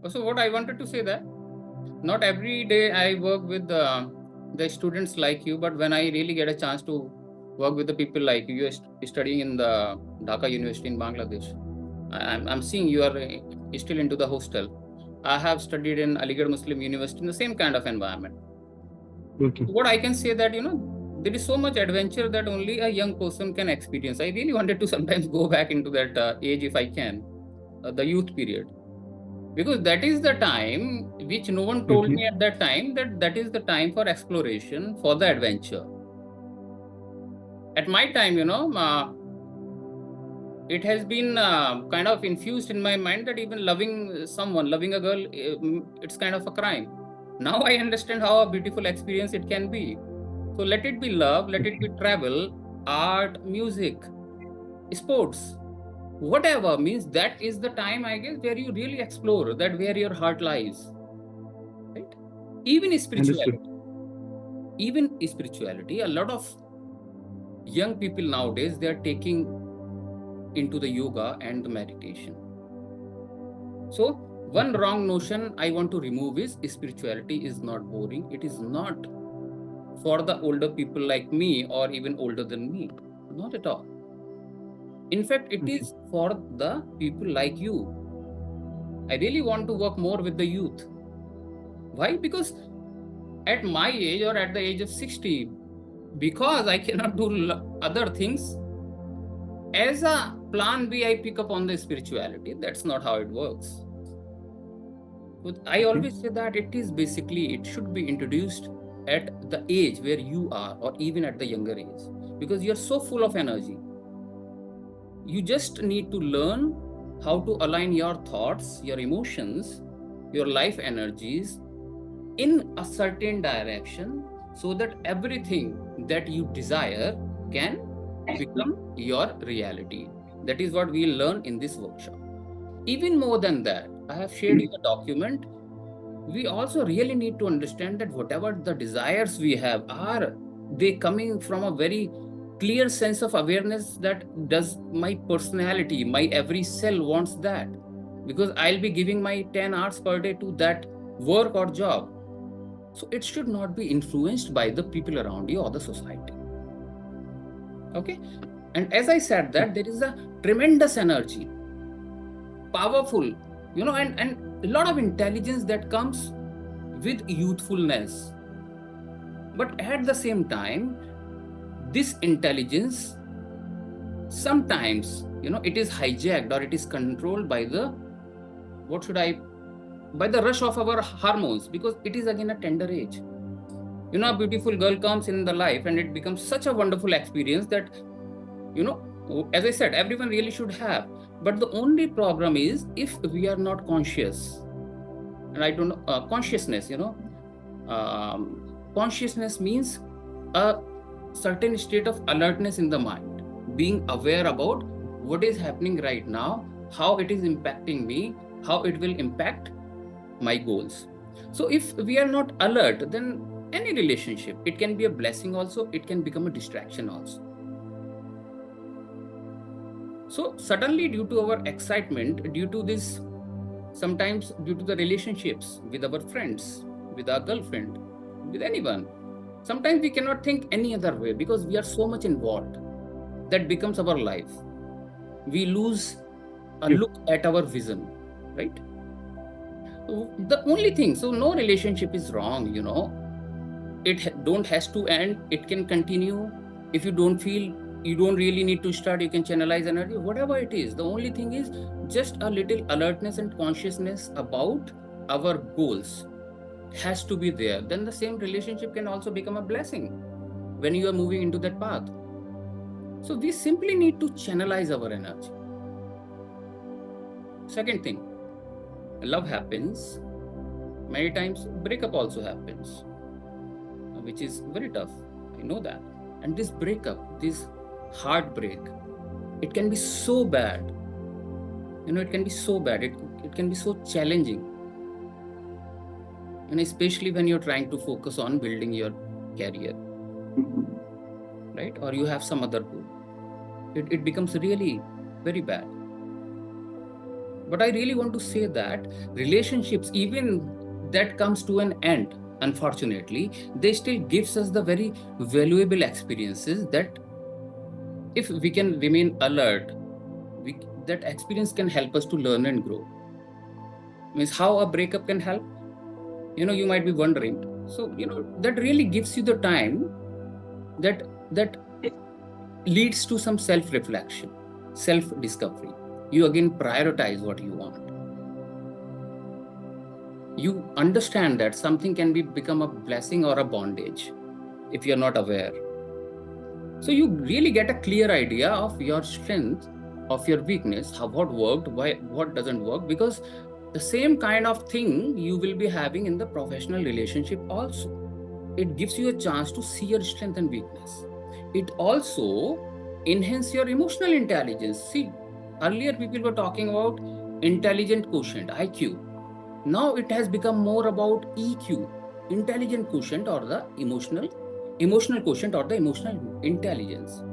So what I wanted to say that not every day I work with the students like you, but when I really get a chance to work with the people like you, you're studying in the Dhaka University in Bangladesh. I'm seeing you are still into the hostel. I have studied in Aligarh Muslim University in the same kind of environment. Okay. What I can say that, there is so much adventure that only a young person can experience. I really wanted to sometimes go back into that age if I can, the youth period, because that is the time which no one told Okay. me at that time, that that is the time for exploration, for the adventure. At my time, it has been kind of infused in my mind that even loving someone, loving a girl, it's kind of a crime. Now I understand how a beautiful experience it can be. So let it be love, let it be Okay. travel, art, music, sports, whatever. Means that is the time, I guess, where you really explore that, where your heart lies, right? Even Understood. spirituality, a lot of young people nowadays, they are taking into the yoga and the meditation. So one Okay. wrong notion I want to remove is spirituality is not boring. It is not for the older people like me or even older than me. Not at all. In fact, it Okay. is for the people like you. I really want to work more with the youth. Why? Because at my age or at the age of 60, because I cannot do other things, as a plan B, I pick up on the spirituality. That's not how it works. But I Okay. always say that it is basically, it should be introduced at the age where you are, or even at the younger age, because you're so full of energy. You just need to learn how to align your thoughts, your emotions, your life energies in a certain direction, so that everything that you desire can become your reality. That is what we learn in this workshop. Even more than that, I have shared you a document. We also really need to understand that whatever the desires we have, are they coming from a very clear sense of awareness, that does my personality, my every cell wants that? Because I'll be giving my 10 hours per day to that work or job. So it should not be influenced by the people around you or the society. Okay. And as I said, that there is a tremendous energy, powerful, and a lot of intelligence that comes with youthfulness. But at the same time, this intelligence sometimes, it is hijacked or it is controlled by the, what should I, by the rush of our hormones, because it is again a tender age. A beautiful girl comes in the life and it becomes such a wonderful experience that, you know, as I said, everyone really should have. But the only problem is if we are not conscious, and I don't know, consciousness, consciousness means a certain state of alertness in the mind, being aware about what is happening right now, how it is impacting me, how it will impact my goals. So if we are not alert, then any relationship, it can be a blessing also, it can become a distraction also. So suddenly, due to our excitement, due to this, sometimes due to the relationships with our friends, with our girlfriend, with anyone, sometimes we cannot think any other way because we are so much involved. That becomes our life. We lose a Yep. look at our vision, right? So the only thing, so no relationship is wrong, don't has to end, it can continue. If you don't feel, you don't really need to start, you can channelize energy, whatever it is. The only thing is just a little alertness and consciousness about our goals has to be there. Then the same relationship can also become a blessing when you are moving into that path. So we simply need to channelize our energy. Second thing, love happens, many times breakup also happens, which is very tough. I know that. And this breakup, this heartbreak, it can be so bad. It can be so bad. It can be so challenging. And especially when you're trying to focus on building your career, right? Or you have some other goal. It becomes really very bad. But I really want to say that relationships, even that comes to an end, unfortunately, they still gives us the very valuable experiences that if we can remain alert, we, that experience can help us to learn and grow. Means how a breakup can help, you might be wondering. So that really gives you the time that leads to some self reflection, self discovery. You again prioritize what you want. You understand that something can become a blessing or a bondage if you're not aware. So you really get a clear idea of your strength, of your weakness, how what worked, why what doesn't work, because the same kind of thing you will be having in the professional relationship also. It gives you a chance to see your strength and weakness. It also enhance your emotional intelligence. See, earlier people were talking about intelligent quotient, IQ. Now it has become more about EQ, intelligent quotient or the emotional quotient or the emotional intelligence.